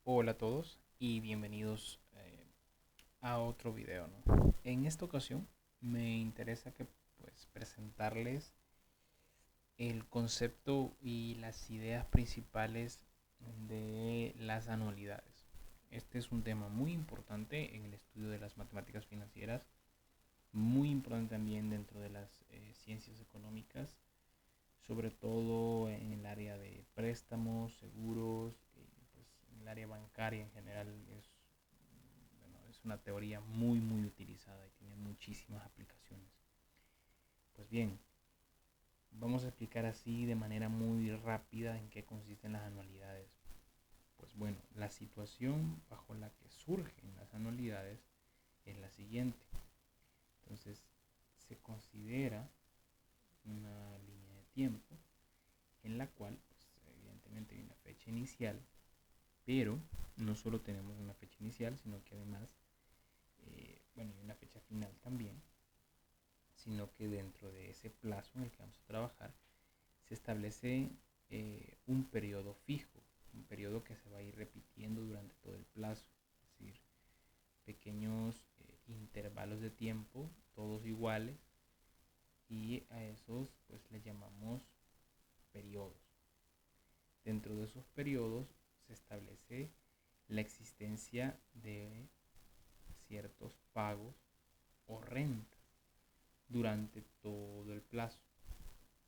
Hola a todos y bienvenidos a otro video, ¿no? En esta ocasión me interesa presentarles el concepto y las ideas principales de las anualidades. Este es un tema muy importante en el estudio de las matemáticas financieras, muy importante también dentro de las ciencias económicas, sobre todo en el área de préstamos, seguros, pues en el área bancaria en general es una teoría muy utilizada y tiene muchísimas aplicaciones. Pues bien, vamos a explicar así de manera muy rápida en qué consisten las anualidades. Pues bueno, la situación bajo la que surgen las anualidades es la siguiente. Entonces, se considera una línea de tiempo en la cual, pues, evidentemente hay una fecha inicial, pero no solo tenemos una fecha inicial, sino que además, hay una fecha final también, sino que dentro de ese plazo en el que vamos a trabajar se establece un periodo fijo, un periodo que se va a ir repitiendo durante todo el plazo, es decir, pequeños intervalos de tiempo, todos iguales, y a esos pues le llamamos periodos. Dentro de esos periodos se establece la existencia de ciertos pagos o rentas durante todo el plazo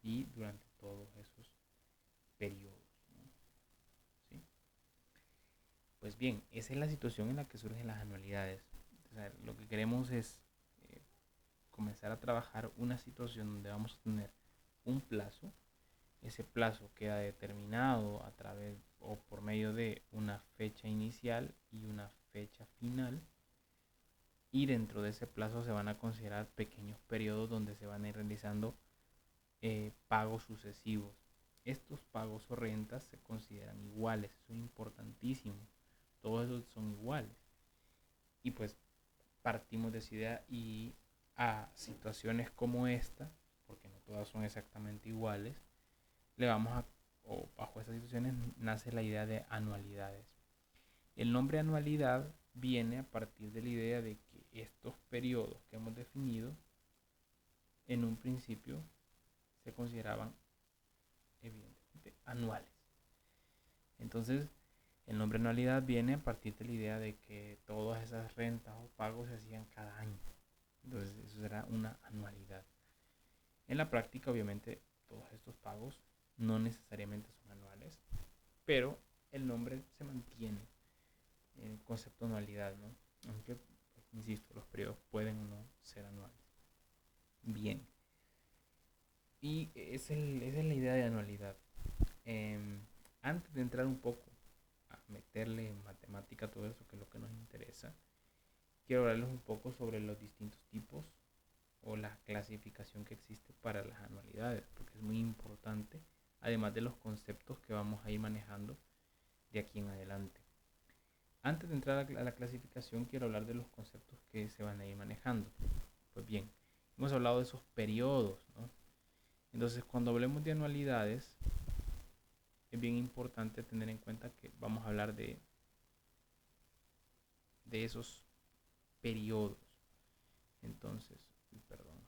y durante todos esos periodos, ¿no? ¿Sí? Pues bien, esa es la situación en la que surgen las anualidades. O sea, lo que queremos es eh, comenzar a trabajar una situación donde vamos a tener un plazo. Ese plazo queda determinado a través o por medio de una fecha inicial y una fecha final. Y dentro de ese plazo se van a considerar pequeños periodos donde se van a ir realizando pagos sucesivos. Estos pagos o rentas se consideran iguales, eso es importantísimo. Todos esos son iguales. Y pues partimos de esa idea y a situaciones como esta, porque no todas son exactamente iguales, le vamos a, o bajo estas situaciones nace la idea de anualidades. El nombre anualidad viene a partir de la idea de que estos periodos que hemos definido en un principio se consideraban evidentemente anuales. Entonces, el nombre anualidad viene a partir de la idea de que todas esas rentas o pagos se hacían cada año. Entonces, eso será una anualidad. En la práctica, obviamente, todos estos pagos no necesariamente son anuales, pero el nombre se mantiene en el concepto de anualidad, ¿no? Aunque, insisto, los periodos pueden o no ser anuales. Bien, y esa es la idea de anualidad. Eh, Antes de entrar un poco a meterle en matemática todo eso, que es lo que nos interesa, quiero hablarles un poco sobre los distintos tipos o la clasificación que existe para las anualidades, porque es muy importante, además de los conceptos que vamos a ir manejando de aquí en adelante. Antes de entrar a la clasificación, quiero hablar de los conceptos que se van a ir manejando. Pues bien, hemos hablado de esos periodos, ¿no? Entonces, cuando hablemos de anualidades, es bien importante tener en cuenta que vamos a hablar de esos periodos. Entonces, perdón,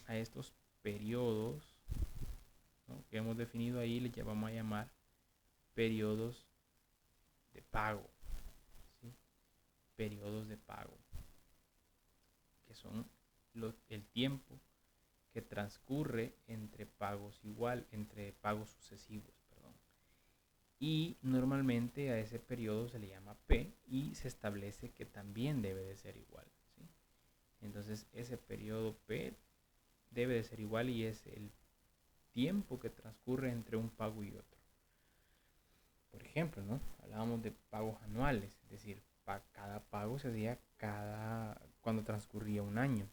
a estos periodos, ¿no?, que hemos definido ahí, les vamos a llamar periodos de pago, ¿sí? Periodos de pago, que son el tiempo que transcurre entre pagos entre pagos sucesivos, perdón. Y normalmente a ese periodo se le llama P y se establece que también debe de ser igual, ¿sí? Entonces ese periodo P debe de ser igual y es el tiempo que transcurre entre un pago y otro. Por ejemplo, ¿no?, hablábamos de pagos anuales, es decir, cada pago se hacía cuando transcurría un año.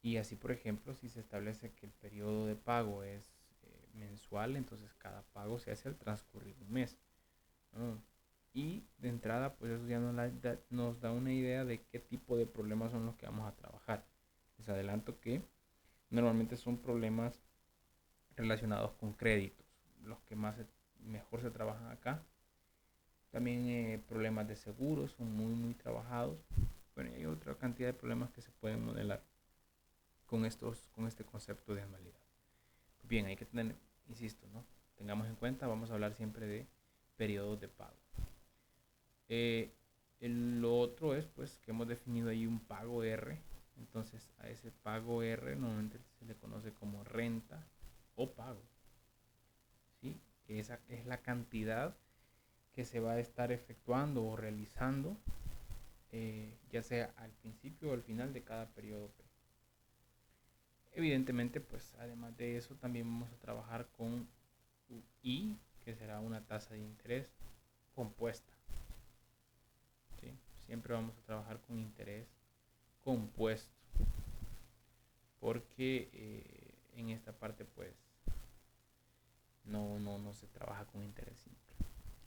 Y así, por ejemplo, si se establece que el periodo de pago es mensual, entonces cada pago se hace al transcurrir un mes, ¿no? Y de entrada, pues eso ya nos da una idea de qué tipo de problemas son los que vamos a trabajar. Les adelanto que normalmente son problemas relacionados con créditos, los que mejor se trabajan acá, También problemas de seguros son muy trabajados. Bueno, y hay otra cantidad de problemas que se pueden modelar con este concepto de anualidad. Pues bien, hay que tener, insisto, ¿no? Tengamos en cuenta, vamos a hablar siempre de periodos de pago. Lo otro es pues que hemos definido ahí un pago R. Entonces a ese pago R normalmente se le conoce como renta o pago, ¿sí? Que esa es la cantidad que se va a estar efectuando o realizando, ya sea al principio o al final de cada periodo P. Evidentemente, pues además de eso también vamos a trabajar con I, que será una tasa de interés compuesta, ¿sí? Siempre vamos a trabajar con interés compuesto, porque en esta parte pues no se trabaja con interés simple.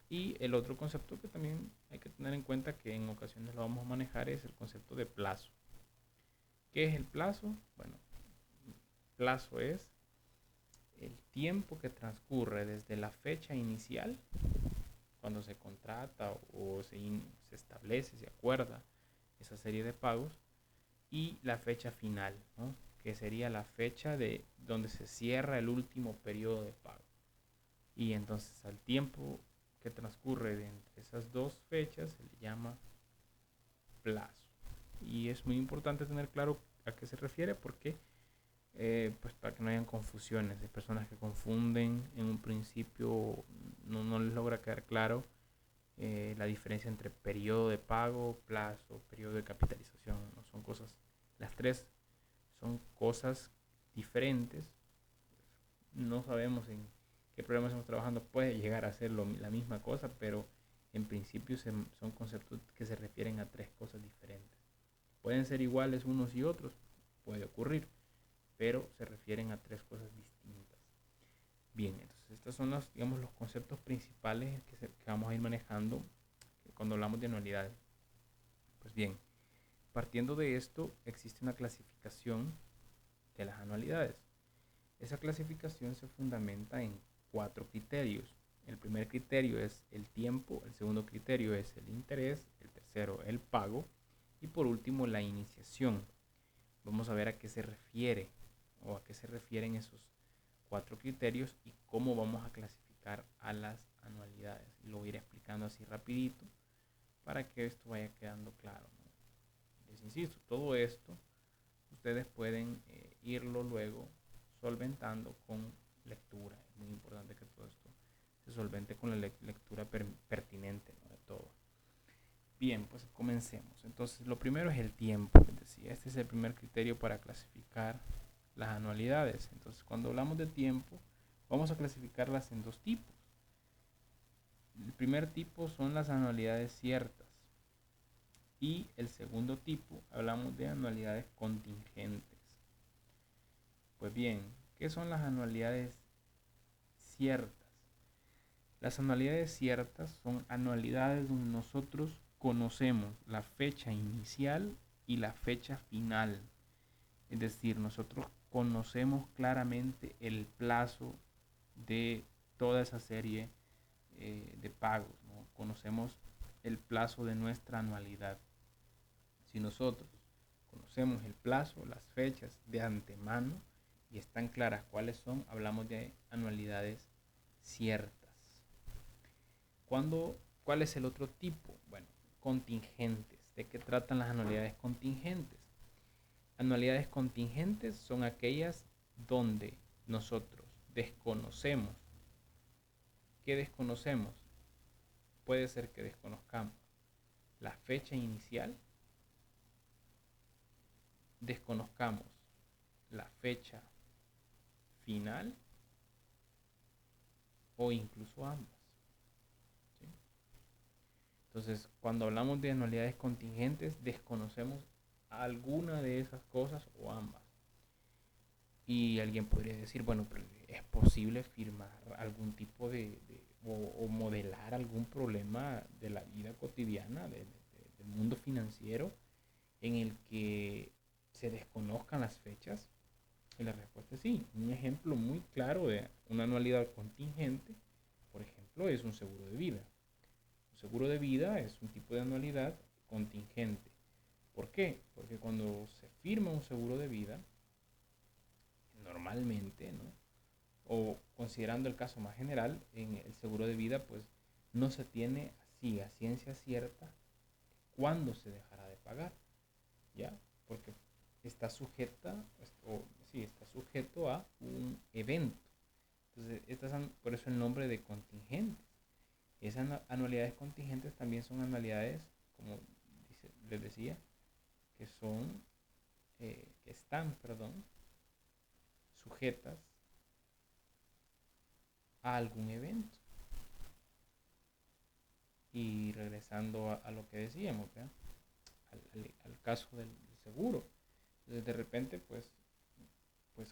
Y el otro concepto que también hay que tener en cuenta, que en ocasiones lo vamos a manejar, es el concepto de plazo. ¿Qué es el plazo? Bueno, plazo es el tiempo que transcurre desde la fecha inicial, cuando se contrata o se establece, se acuerda esa serie de pagos, y la fecha final, ¿no? Que sería la fecha de donde se cierra el último periodo de pago. Y entonces al tiempo que transcurre de entre esas dos fechas se le llama plazo. Y es muy importante tener claro a qué se refiere, porque pues para que no hayan confusiones. Hay personas que confunden en un principio, no les logra quedar claro la diferencia entre periodo de pago, plazo, periodo de capitalización. ¿No? Son cosas, las tres son cosas diferentes. No sabemos en qué programa estamos trabajando, puede llegar a ser la misma cosa, pero en principio son conceptos que se refieren a tres cosas diferentes. Pueden ser iguales unos y otros, puede ocurrir, pero se refieren a tres cosas distintas. Bien, entonces estos son los, digamos, los conceptos principales que vamos a ir manejando cuando hablamos de anualidades. Pues bien, partiendo de esto, existe una clasificación de las anualidades. Esa clasificación se fundamenta en 4 criterios. El primer criterio es el tiempo, el segundo criterio es el interés, el tercero el pago y por último la iniciación. Vamos a ver a qué se refiere o a qué se refieren esos 4 criterios y cómo vamos a clasificar a las anualidades. Lo voy a ir explicando así rapidito para que esto vaya quedando claro, ¿no? Les insisto, todo esto ustedes pueden irlo luego solventando con lectura. Es muy importante que todo esto se solvente con la lectura pertinente, ¿no? De todo. Bien, pues comencemos. Entonces, lo primero es el tiempo. Es decir, este es el primer criterio para clasificar las anualidades. Entonces, cuando hablamos de tiempo, vamos a clasificarlas en dos tipos. El primer tipo son las anualidades ciertas. Y el segundo tipo, hablamos de anualidades contingentes. Pues bien, ¿qué son las anualidades ciertas? Las anualidades ciertas son anualidades donde nosotros conocemos la fecha inicial y la fecha final. Es decir, nosotros conocemos claramente el plazo de toda esa serie de pagos, ¿no? Conocemos el plazo de nuestra anualidad. Si nosotros conocemos el plazo, las fechas de antemano y están claras cuáles son, hablamos de anualidades ciertas. ¿Cuál es el otro tipo? Bueno, contingentes. ¿De qué tratan las anualidades contingentes? Anualidades contingentes son aquellas donde nosotros desconocemos. ¿Qué desconocemos? Puede ser que desconozcamos la fecha inicial, desconozcamos la fecha final o incluso ambas. ¿Sí? Entonces, cuando hablamos de anualidades contingentes, desconocemos alguna de esas cosas o ambas. Y alguien podría decir, bueno, pero es posible firmar algún tipo o modelar algún problema de la vida cotidiana, del mundo financiero, en el que se desconozcan las fechas. Y la respuesta es sí. Un ejemplo muy claro de una anualidad contingente, por ejemplo, es un seguro de vida. seguro de vida es un tipo de anualidad contingente. ¿Por qué? Porque cuando se firma un seguro de vida, normalmente, ¿no? O considerando el caso más general, en el seguro de vida, pues no se tiene así a ciencia cierta cuándo se dejará de pagar, ¿ya? Porque está sujeta, o sí, está sujeto a un evento. Entonces, estas son, por eso el nombre de contingentes. Esas anualidades contingentes también son anualidades, como les decía, que son, que están, perdón, sujetas a algún evento. Y regresando a lo que decíamos, ¿verdad? Al caso del seguro. Entonces, de repente, pues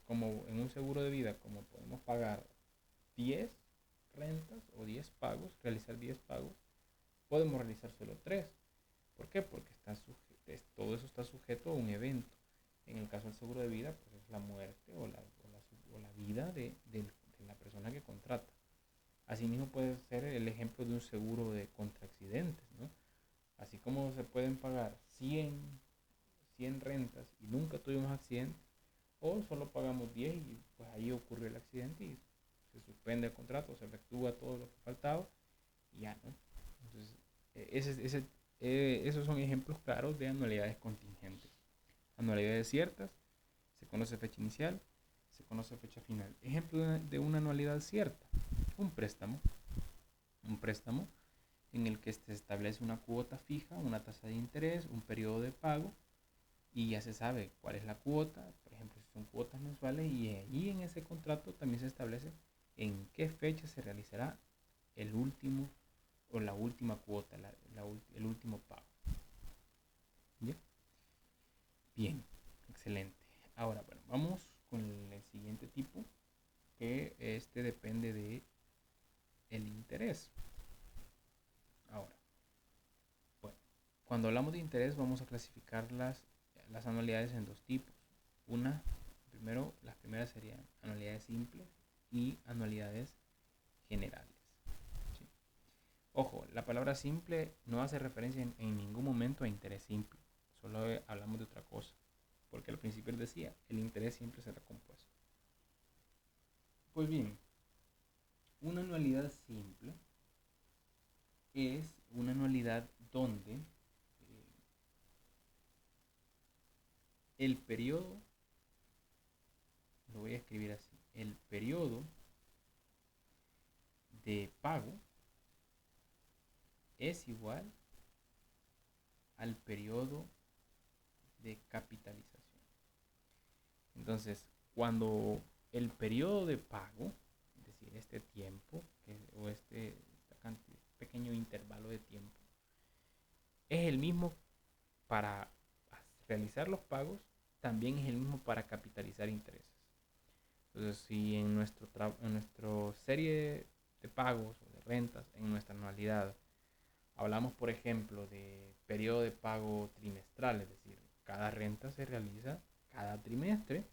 como en un seguro de vida, como podemos pagar 10 rentas o 10 pagos, realizar 10 pagos, podemos realizar solo 3. ¿Por qué? Porque todo eso está sujeto a un evento. En el caso del seguro de vida, pues es la muerte o la vida de la persona que contrata. Asimismo puede ser el ejemplo de un seguro contra accidentes, ¿no? Así como se pueden pagar 100 rentas y nunca tuvimos accidente, o solo pagamos 10 y pues ahí ocurrió el accidente y se suspende el contrato, se efectúa todo lo que faltaba y ya, ¿no? Entonces, esos son ejemplos claros de anualidades contingentes. Anualidades ciertas, se conoce fecha inicial, se conoce fecha final. Ejemplo de una anualidad cierta, un préstamo. Un préstamo en el que se establece una cuota fija, una tasa de interés, un periodo de pago y ya se sabe cuál es la cuota, por ejemplo, si son cuotas mensuales y allí en ese contrato también se establece en qué fecha se realizará el último o la última cuota, el último pago. ¿Bien? Bien, excelente. Ahora, bueno, vamos con el siguiente tipo, que este depende de el interés. Ahora, bueno, cuando hablamos de interés vamos a clasificar las anualidades en dos tipos. Las primeras serían anualidades simples y anualidades generales. ¿Sí? Ojo, la palabra simple no hace referencia en ningún momento a interés simple. Solo hablamos de otra cosa. Porque al principio decía, el interés siempre será compuesto. Pues bien, una anualidad simple es una anualidad donde el periodo, lo voy a escribir así, el periodo de pago es igual al periodo de capitalización. Entonces, cuando el periodo de pago, es decir, este tiempo o este pequeño intervalo de tiempo, es el mismo para realizar los pagos, también es el mismo para capitalizar intereses. Entonces, si en nuestra serie de pagos o de rentas, en nuestra anualidad, hablamos, por ejemplo, de periodo de pago trimestral, es decir, cada renta se realiza cada trimestre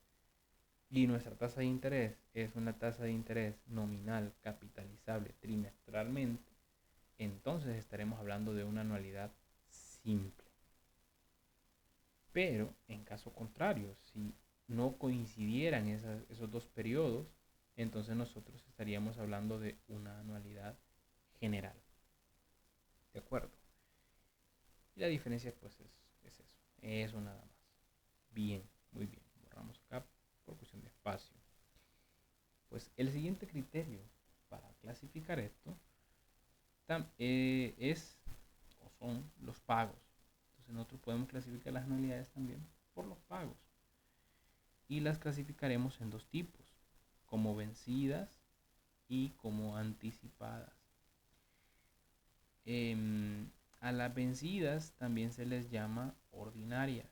y nuestra tasa de interés es una tasa de interés nominal capitalizable trimestralmente, entonces estaremos hablando de una anualidad simple. Pero en caso contrario, si no coincidieran esos dos periodos, entonces nosotros estaríamos hablando de una anualidad general. ¿De acuerdo? Y la diferencia pues eso nada más. Bien, muy bien. Borramos acá por cuestión de espacio. Pues el siguiente criterio para clasificar esto son los pagos. Entonces nosotros podemos clasificar las anualidades también por los pagos. Y las clasificaremos en dos tipos, como vencidas y como anticipadas. A las vencidas también se les llama ordinarias.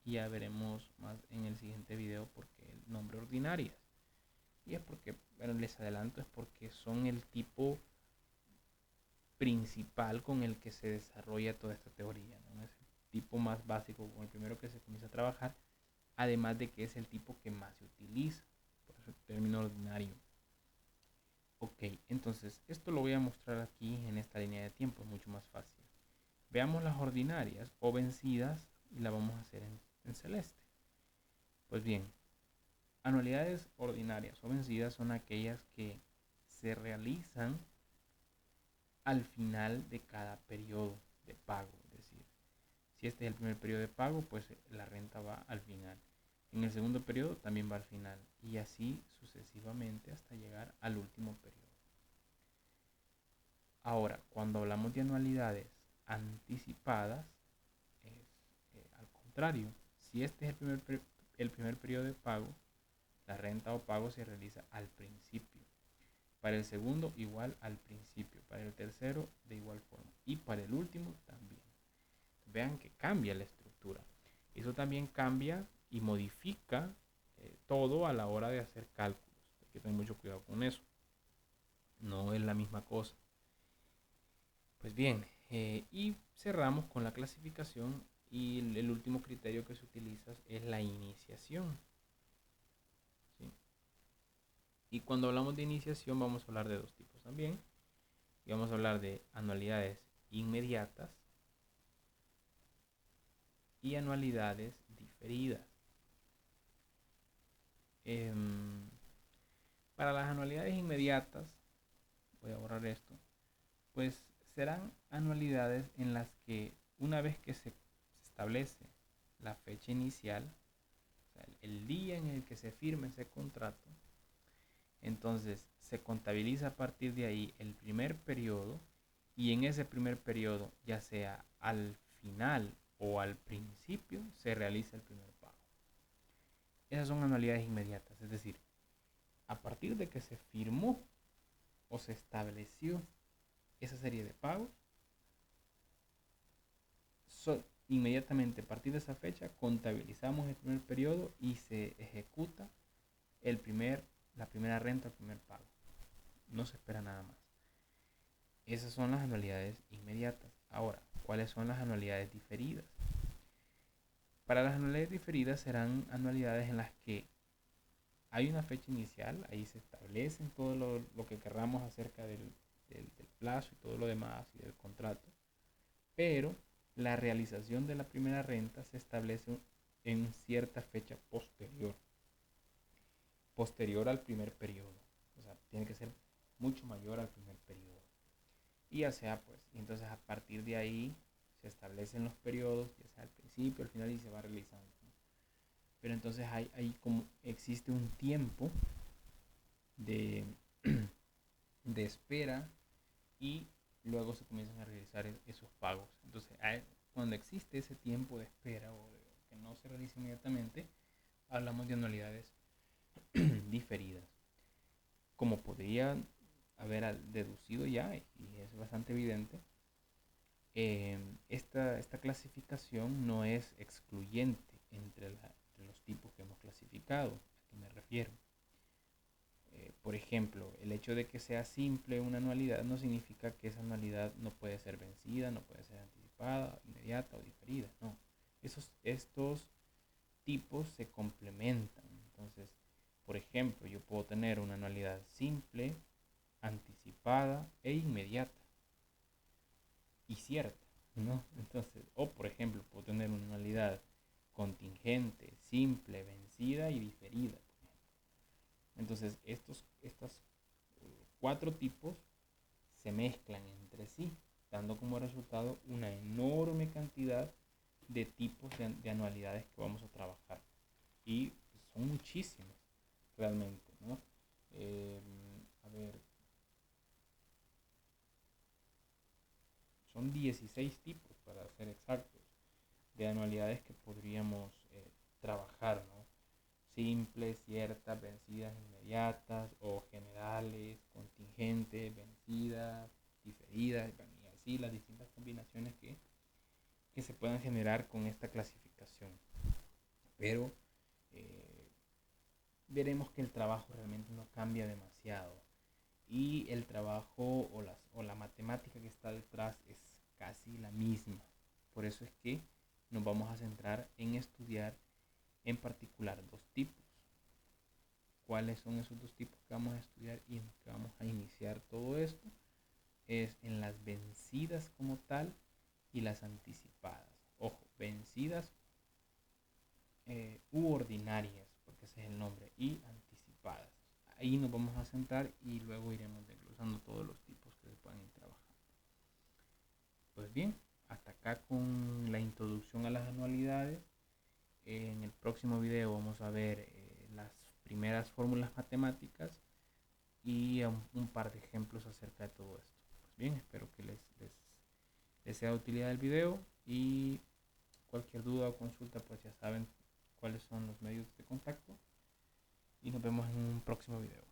Y ya veremos más en el siguiente video por qué el nombre ordinarias. Y es porque, bueno, les adelanto, es porque son el tipo principal con el que se desarrolla toda esta teoría, ¿no? Es el tipo más básico, con el primero que se comienza a trabajar, además de que es el tipo que más se utiliza, por eso el término ordinario. Ok, entonces esto lo voy a mostrar aquí en esta línea de tiempo, es mucho más fácil. Veamos las ordinarias o vencidas y la vamos a hacer en celeste. Pues bien, anualidades ordinarias o vencidas son aquellas que se realizan al final de cada periodo de pago. Es decir, si este es el primer periodo de pago, pues la renta va al final. En el segundo periodo también va al final. Y así sucesivamente hasta llegar al último periodo. Ahora, cuando hablamos de anualidades anticipadas, es al contrario. Si este es el primer periodo de pago, la renta o pago se realiza al principio. Para el segundo, igual al principio. Para el tercero, de igual forma. Y para el último, también. Vean que cambia la estructura. Eso también cambia y modifica todo a la hora de hacer cálculos. Hay que tener mucho cuidado con eso. No es la misma cosa. Pues bien, y cerramos con la clasificación y el último criterio que se utiliza es la iniciación. ¿Sí? Y cuando hablamos de iniciación vamos a hablar de dos tipos también. Y vamos a hablar de anualidades inmediatas y anualidades diferidas. Para las anualidades inmediatas, voy a borrar esto, pues serán anualidades en las que una vez que se establece la fecha inicial, o sea, el día en el que se firme ese contrato, entonces se contabiliza a partir de ahí el primer periodo y en ese primer periodo, ya sea al final o al principio, se realiza el primer pago. Esas son anualidades inmediatas, es decir, a partir de que se firmó o se estableció esa serie de pagos, inmediatamente a partir de esa fecha contabilizamos el primer periodo y se ejecuta la primera renta, el primer pago. No se espera nada más. Esas son las anualidades inmediatas. Ahora, ¿cuáles son las anualidades diferidas? Para las anualidades diferidas serán anualidades en las que hay una fecha inicial, ahí se establecen todo lo que querramos acerca del plazo y todo lo demás y del contrato, pero la realización de la primera renta se establece en cierta fecha posterior al primer periodo. O sea, tiene que ser mucho mayor al primer periodo. Y ya sea, pues, entonces a partir de ahí se establecen los periodos, ya sea al principio, al final y se va realizando. Pero entonces hay como existe un tiempo de, de espera y luego se comienzan a realizar esos pagos. Entonces, cuando existe ese tiempo de espera o que no se realiza inmediatamente, hablamos de anualidades diferidas. Como podría haber deducido ya, y es bastante evidente, esta clasificación no es excluyente entre los tipos que hemos clasificado. ¿A qué me refiero? Por ejemplo, el hecho de que sea simple una anualidad no significa que esa anualidad no puede ser vencida, no puede ser anticipada, inmediata o diferida. No, estos tipos se complementan. Entonces, por ejemplo, yo puedo tener una anualidad simple, anticipada e inmediata y cierta, ¿no? Entonces, o por ejemplo, puedo tener una anualidad contingente, simple, vencida y diferida. Entonces, estas cuatro tipos se mezclan entre sí, dando como resultado una enorme cantidad de tipos de anualidades que vamos a trabajar. Y son muchísimas, realmente, ¿no? A ver, son 16 tipos, para ser exactos, de anualidades que podríamos trabajar, ¿no? Simples, ciertas, vencidas, inmediatas o generales, contingentes, vencidas, diferidas, y así las distintas combinaciones que se puedan generar con esta clasificación. Pero veremos que el trabajo realmente no cambia demasiado y el trabajo o la matemática que está detrás es casi la misma. Por eso es que nos vamos a centrar en estudiar en particular dos tipos. ¿Cuáles son esos dos tipos que vamos a estudiar y que vamos a iniciar? es en las vencidas como tal y las anticipadas. Ojo, vencidas u ordinarias, porque ese es el nombre, y anticipadas. Ahí nos vamos a centrar y luego iremos desglosando todos los tipos que se pueden ir trabajando. Pues bien, hasta acá con la introducción a las anualidades. En el próximo video vamos a ver las primeras fórmulas matemáticas y un par de ejemplos acerca de todo esto. Pues bien, espero que les sea de utilidad el video, y cualquier duda o consulta pues ya saben cuáles son los medios de contacto, y nos vemos en un próximo video.